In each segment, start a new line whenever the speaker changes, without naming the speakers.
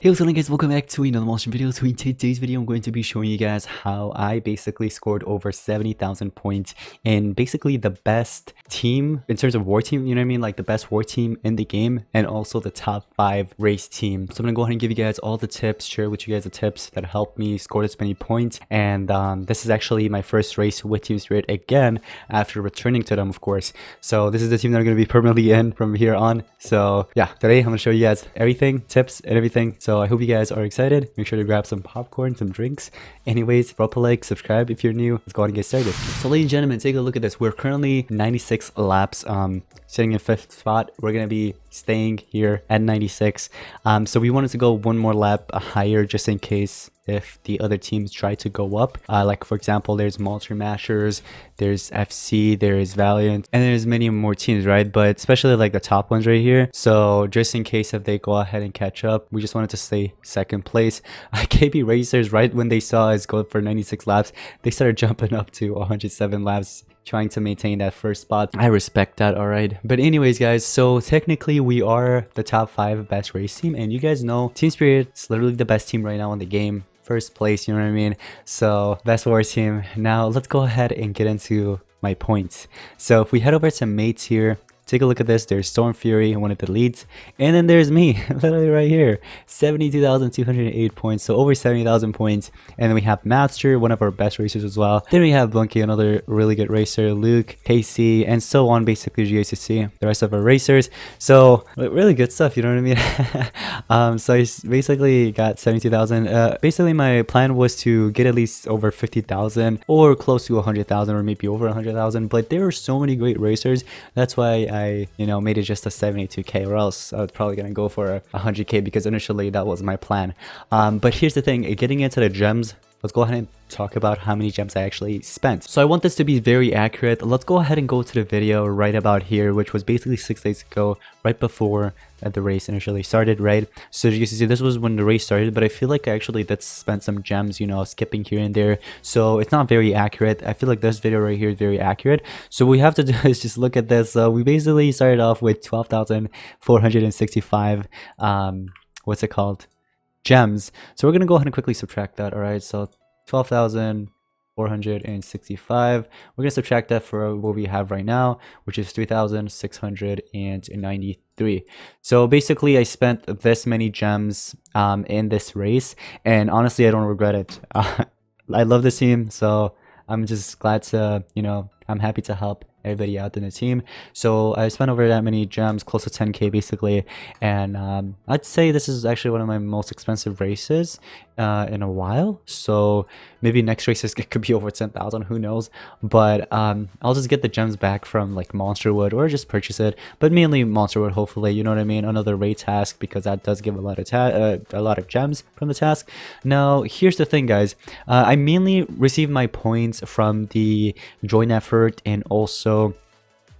Hey, what's going on guys, welcome back to another motion video. So in today's video I'm going to be showing you guys how I basically scored over 70,000 points in basically the best team in terms of war team, you know what I mean, like the best war team in the game, and also the top 5 race team. So I'm gonna go ahead and give you guys all the tips, share with you guys the tips that helped me score this many points. And this is actually my first race with Team Spirit again after returning to them, of course. So this is the team that I'm going to be permanently in from here on. So yeah, today I'm going to show you guys everything, tips and everything. So I hope you guys are excited. Make sure to grab some popcorn, some drinks. Anyways, drop a like, subscribe if you're new. Let's go ahead and get started. So ladies and gentlemen, take a look at this. We're currently 96 laps, sitting in 5th spot. We're going to be staying here at 96. So we wanted to go one more lap higher just in case if the other teams try to go up. Like for example, there's Multi Mashers, there's FC, there's Valiant, and there's many more teams, right? But especially like the top ones right here. So just in case if they go ahead and catch up, we just wanted to stay 2nd place. KB Racers, right when they saw us go for 96 laps, they started jumping up to 107 laps, trying to maintain that 1st spot. I respect that, all right. But anyways guys, so technically we are the top 5 best race team, and you guys know Team Spirit's literally the best team right now in the game. 1st place, you know what I mean? So best war team. Now let's go ahead and get into my points. So if we head over to mates here, take a look at this. There's Storm Fury, one of the leads, and then there's me, literally right here, 72,208 points, so over 70,000 points. And then we have Master, one of our best racers as well. Then we have Bunky, another really good racer, Luke, Casey, and so on, basically, as you guys can see, the rest of our racers. So really good stuff, you know what I mean? So I basically got 72,000. Basically my plan was to get at least over 50,000 or close to 100,000 or maybe over 100,000, but there are so many great racers. That's why I made it just a 72k, or else I was probably gonna go for 100k, because initially that was my plan. But here's the thing, getting into the gems, let's go ahead and talk about how many gems I actually spent. So I want this to be very accurate. Let's go ahead and go to the video right about here, which was basically 6 days ago, right before the race initially started, right? So as you can see, this was when the race started, but I feel like I actually did spend some gems, skipping here and there. So it's not very accurate. I feel like this video right here is very accurate. So what we have to do is just look at this. We basically started off with 12,465, what's it called? Gems. So we're going to go ahead and quickly subtract that. All right, so 12,465. We're going to subtract that for what we have right now, which is 3,693. So basically I spent this many gems in this race, and honestly I don't regret it. I love this team, so I'm just glad to, I'm happy to help everybody out in the team. So I spent over that many gems, close to 10k basically, and I'd say this is actually one of my most expensive races in a while. So maybe next races it could be over 10,000, who knows. But I'll just get the gems back from like Monster Wood, or just purchase it, but mainly Monster Wood, hopefully, you know what I mean, another raid task, because that does give a lot of gems from the task. Now here's the thing guys, I mainly receive my points from the join effort and also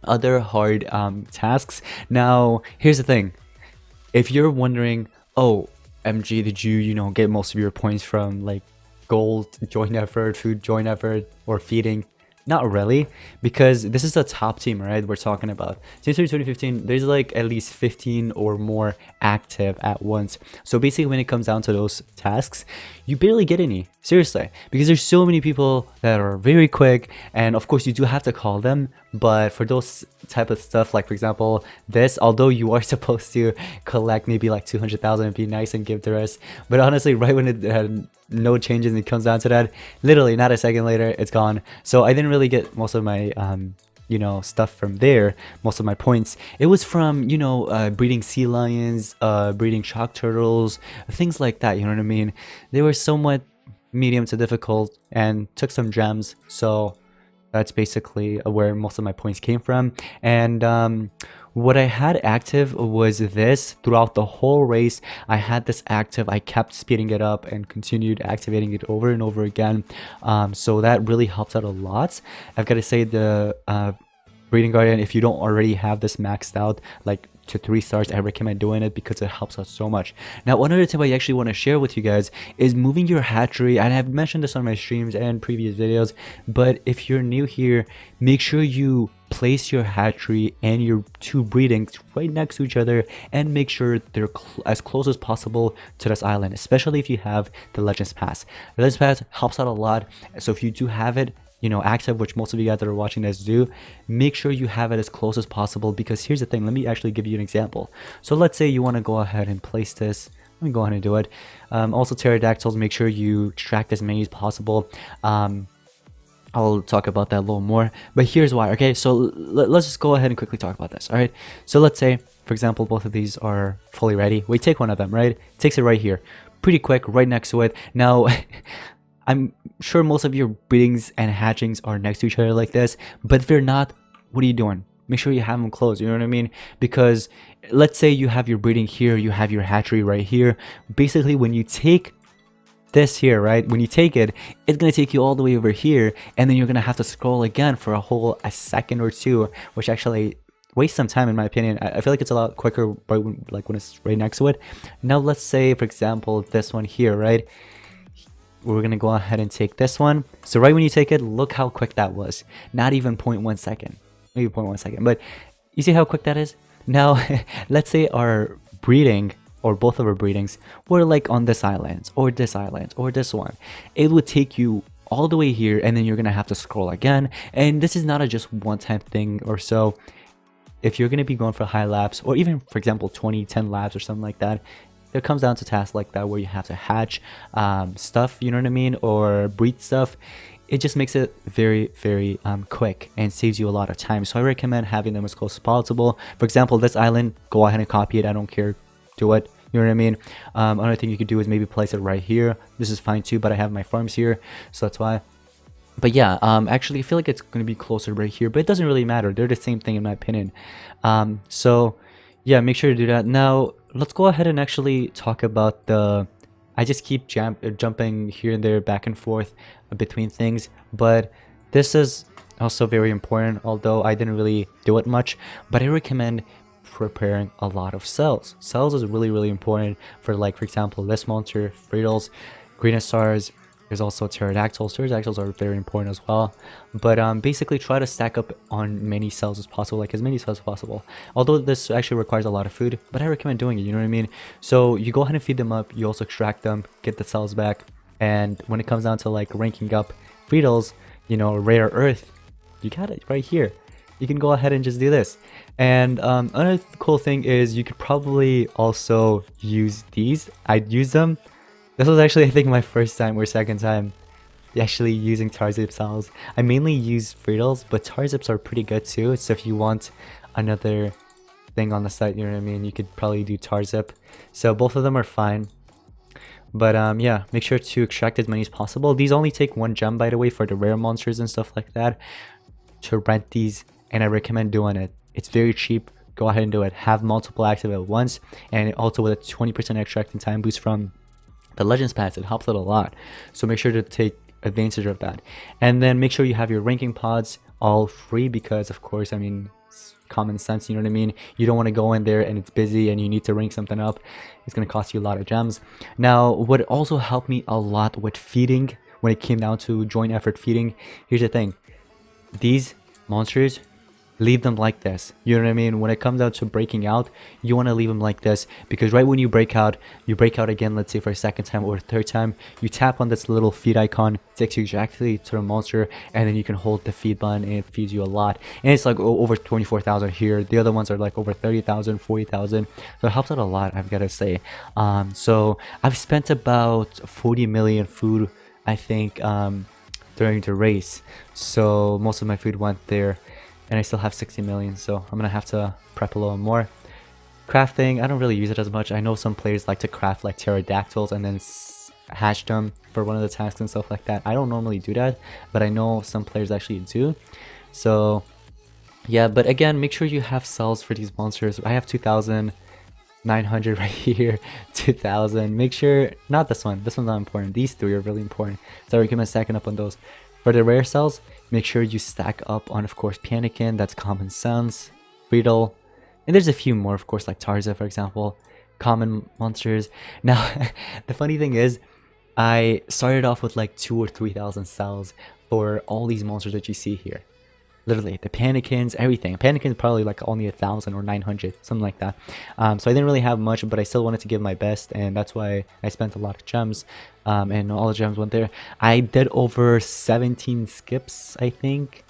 other hard tasks. Now here's the thing, if you're wondering, oh MG, did you get most of your points from like gold join effort, food join effort, or feeding? Not really, because this is the top team, right? We're talking about since 2015, there's like at least 15 or more active at once. So basically when it comes down to those tasks, you barely get any, seriously, because there's so many people that are very quick, and of course you do have to call them. But for those type of stuff, like for example this, although you are supposed to collect maybe like 200,000 and be nice and give the rest, but honestly right when it had no changes and it comes down to that, literally not a second later it's gone. So I didn't really get most of my stuff from there. Most of my points, it was from breeding sea lions, breeding shock turtles, things like that, you know what I mean. They were somewhat medium to difficult and took some gems, so that's basically where most of my points came from. And what I had active was this throughout the whole race. I had this active, I kept speeding it up and continued activating it over and over again. So that really helped out a lot. I've got to say, the Breeding Guardian, if you don't already have this maxed out like to 3 stars, I recommend doing it because it helps us so much. Now one other tip I actually want to share with you guys is moving your hatchery, and I've mentioned this on my streams and previous videos, but if you're new here, make sure you place your hatchery and your two breedings right next to each other and make sure they're as close as possible to this island, especially if you have the Legends Pass. The Legends Pass helps out a lot, so if you do have it, you know, active, which most of you guys that are watching this do, make sure you have it as close as possible, because here's the thing, let me actually give you an example. So let's say you want to go ahead and place this. Let me go ahead and do it. Also, pterodactyls, make sure you extract as many as possible. I'll talk about that a little more, but here's why. Okay, so let's just go ahead and quickly talk about this. All right, so let's say, for example, both of these are fully ready. We take one of them, right? Takes it right here, pretty quick, right next to it. Now, I'm sure most of your breedings and hatchings are next to each other like this, but if they're not, what are you doing? Make sure you have them close, you know what I mean? Because let's say you have your breeding here, you have your hatchery right here. Basically, when you take this here, right, when you take it, it's gonna take you all the way over here, and then you're gonna have to scroll again for a second or two, which actually wastes some time in my opinion. I feel like it's a lot quicker when it's right next to it. Now let's say, for example, this one here, right, we're gonna go ahead and take this one. So right when you take it, look how quick that was. Not even 0.1 second, maybe 0.1 second, but you see how quick that is. Now let's say our breeding, or both of our breedings, were like on this island or this island or this one. It would take you all the way here, and then you're gonna have to scroll again. And this is not a just one-time thing or so. If you're gonna be going for high laps, or even for example 10 laps or something like that, it comes down to tasks like that where you have to hatch stuff, you know what I mean, or breed stuff. It just makes it very quick and saves you a lot of time. So I recommend having them as close as possible. For example, this island, go ahead and copy it, I don't care, do it, you know what I mean. Another thing you could do is maybe place it right here. This is fine too, but I have my farms here, so that's why. But yeah, actually I feel like it's going to be closer right here, but it doesn't really matter, they're the same thing in my opinion. So yeah, make sure to do that. Now let's go ahead and actually talk about the, I just keep jumping here and there, back and forth between things, but this is also very important, although I didn't really do it much. But I recommend preparing a lot of cells. Cells is really important for, like, for example, this monster, Friedels, Greenostars. There's also pterodactyls. Pterodactyls are very important as well. But basically try to stack up on many cells as possible, like as many cells as possible. Although this actually requires a lot of food, but I recommend doing it, you know what I mean? So you go ahead and feed them up, you also extract them, get the cells back. And when it comes down to like ranking up Friedels, you know, rare earth, you got it right here. You can go ahead and just do this. And another cool thing is you could probably also use these. I'd use them. This was actually, I think, my first time or second time actually using Tarzip cells. I mainly use Friedels, but Tarzips are pretty good too. So if you want another thing on the site, you know what I mean, you could probably do Tarzip. So both of them are fine. But yeah, make sure to extract as many as possible. These only take 1 gem, by the way, for the rare monsters and stuff like that, to rent these, and I recommend doing it. It's very cheap. Go ahead and do it. Have multiple active at once, and also with a 20% extracting time boost from the Legends Pass, it helps out a lot. So make sure to take advantage of that. And then make sure you have your ranking pods all free, because of course, I mean, it's common sense, you know what I mean? You don't want to go in there and it's busy and you need to rank something up. It's going to cost you a lot of gems. Now, what also helped me a lot with feeding, when it came down to joint effort feeding, here's the thing. These monsters, leave them like this, you know what I mean? When it comes down to breaking out, you want to leave them like this, because right when you break out again, let's say for a second time or a third time, you tap on this little feed icon, it takes you exactly to the monster, and then you can hold the feed button and it feeds you a lot. And it's like over 24,000 here. The other ones are like over 30,000, 40,000. So it helps out a lot, I've got to say. So I've spent about 40 million food, I think, during the race. So most of my food went there. And I still have 60 million, so I'm gonna have to prep a little more. Crafting, I don't really use it as much. I know some players like to craft like pterodactyls and then hatch them for one of the tasks and stuff like that. I don't normally do that, but I know some players actually do. So yeah, but again, make sure you have cells for these monsters. I have 2,900 right here, 2,000. Make sure, not this one. This one's not important. These 3 are really important, so I recommend stacking up on those. For the rare cells, make sure you stack up on, of course, Panikin, that's common sense, Friedel, and there's a few more, of course, like Tarza, for example, common monsters. Now, the funny thing is, I started off with like 2,000 or 3,000 cells for all these monsters that you see here. literally the panicins, everything. Panicins probably like only 1,000 or 900, something like that. So I didn't really have much, but I still wanted to give my best, and that's why I spent a lot of gems, and all the gems went there. I did over 17 skips, I think.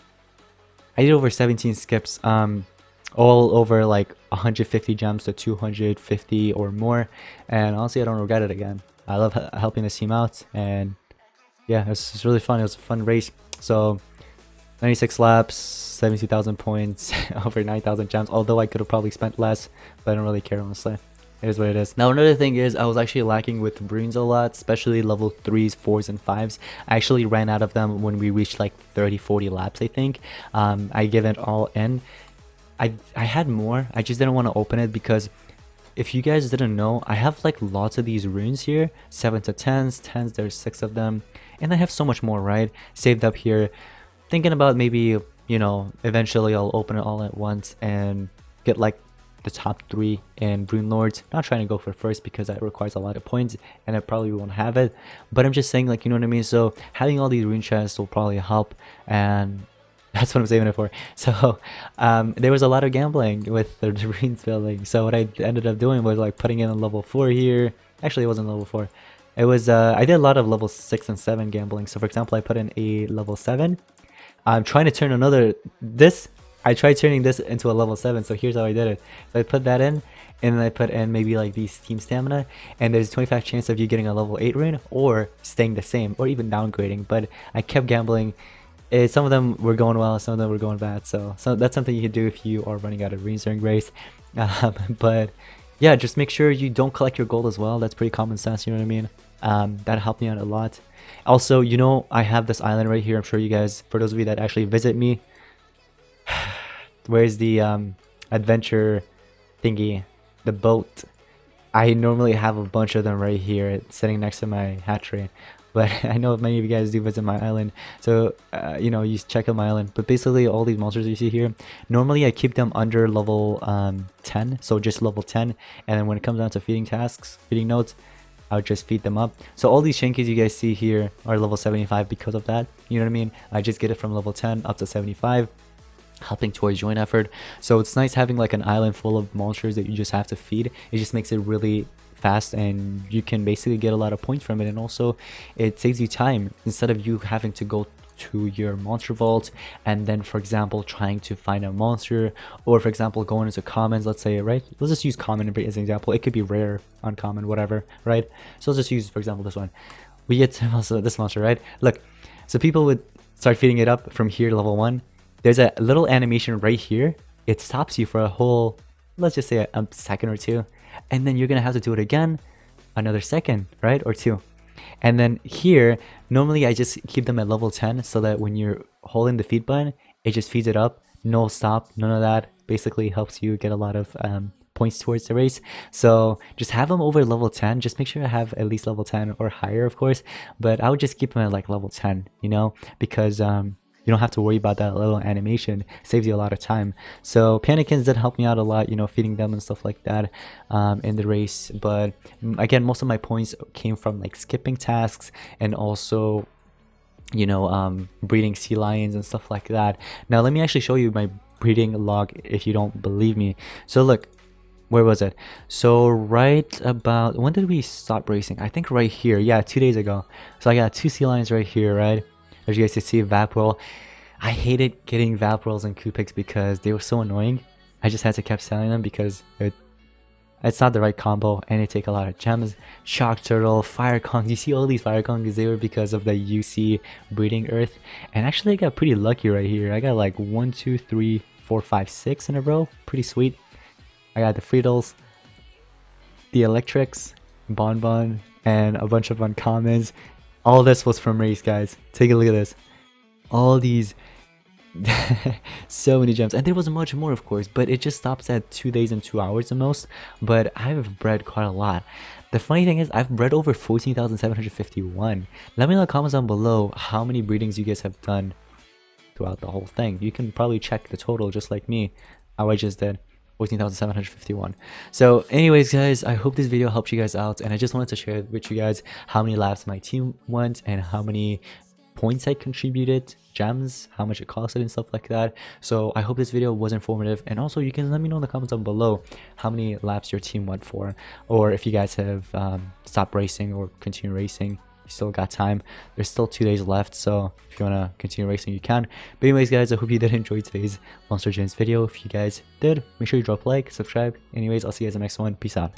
I did over 17 skips, all over like 150 gems to 250 or more, and honestly I don't regret it again. I love helping this team out, and yeah, it's really fun. It was a fun race. So 96 laps, 72,000 points, over 9,000 gems, although I could have probably spent less, but I don't really care, honestly. It is what it is. Now another thing is I was actually lacking with runes a lot, especially level 3s, 4s, and 5s. I actually ran out of them when we reached like 30-40 laps, I think. I gave it all in. I had more, I just didn't want to open it because if you guys didn't know, I have like lots of these runes here, 7 to 10s, 10s, there's 6 of them, and I have so much more, right, saved up here. Thinking about maybe, you know, eventually I'll open it all at once and get like the top 3 in Rune Lords. Not trying to go for first because that requires a lot of points and I probably won't have it, but I'm just saying, like, you know what I mean. So having all these rune chests will probably help, and that's what I'm saving it for. So there was a lot of gambling with the runes building. So what I ended up doing was like putting in a level 4 here. Actually, it wasn't level 4. It was I did a lot of level 6 and 7 gambling. So for example, I put in a level 7. I'm trying to turn I tried turning this into a level 7, so here's how I did it. So I put that in, and then I put in maybe like these team stamina, and there's a 25 chance of you getting a level 8 rune, or staying the same, or even downgrading. But I kept gambling. Some of them were going well, some of them were going bad, so that's something you could do if you are running out of runes during race. But yeah, just make sure you don't collect your gold as well. That's pretty common sense, you know what I mean? That helped me out a lot. Also, you know, I have this island right here. I'm sure you guys, for those of you that actually visit me, where's the adventure thingy, the boat? I normally have a bunch of them right here sitting next to my hatchery, but I know many of you guys do visit my island, so you know, you check out my island. But basically all these monsters you see here, normally I keep them under level 10, so just level 10, and then when it comes down to feeding tasks, feeding nodes, I'll just feed them up. So all these shankies you guys see here are level 75 because of that, you know what I mean? I just get it from level 10 up to 75, helping towards joint effort. So it's nice having like an island full of monsters that you just have to feed. It just makes it really fast, and you can basically get a lot of points from it, and also it saves you time instead of you having to go to your monster vault and then, for example, trying to find a monster, or for example going into commons, let's say, right? Let's just use common as an example. It could be rare, uncommon, whatever, right? So let's just use, for example, this one. We get to also this monster, right? Look, so people would start feeding it up from here, level 1. There's a little animation right here. It stops you for a whole, let's just say a second or two, and then you're gonna have to do it again another second, right, or 2. And then here, normally I just keep them at level 10 so that when you're holding the feed button, it just feeds it up, no stop, none of that. Basically helps you get a lot of points towards the race. So just have them over level 10. Just make sure I have at least level 10 or higher, of course, but I would just keep them at like level 10, you know, because you don't have to worry about that little animation. It saves you a lot of time. So panicins did help me out a lot, you know, feeding them and stuff like that in the race. But again, most of my points came from like skipping tasks, and also, you know, breeding sea lions and stuff like that. Now let me actually show you my breeding log if you don't believe me. So look, where was it? So right about, when did we stop racing? I think right here. Yeah, 2 days ago. So I got 2 sea lions right here, right? As you guys can see, Vaporol. I hated getting Vaporals and Kupix because they were so annoying. I just had to keep selling them because it's not the right combo, and they take a lot of gems. Shock Turtle, Fire Kongs. You see all these Fire Kongs, they were because of the UC breeding earth. And actually I got pretty lucky right here. I got like 1, 2, 3, 4, 5, 6 in a row. Pretty sweet. I got the Friedels, the Electrics, Bonbon, and a bunch of uncommons. All this was from race, guys. Take a look at this. All these so many gems, and there was much more, of course, but it just stops at 2 days and 2 hours the most. But I've bred quite a lot. The funny thing is, I've bred over 14,751. Let me know in the comments down below how many breedings you guys have done throughout the whole thing. You can probably check the total just like me, how I just did. 14,751. So anyways, guys, I hope this video helped you guys out, and I just wanted to share with you guys how many laps my team went and how many points I contributed, gems, how much it costed and stuff like that. So I hope this video was informative, and also you can let me know in the comments down below how many laps your team went for, or if you guys have stopped racing or continue racing. You still got time. There's still 2 days left, so if you want to continue racing, you can. But anyways, guys, I hope you did enjoy today's Monster Jams video. If you guys did, make sure you drop a like, subscribe. Anyways, I'll see you guys in the next one. Peace out.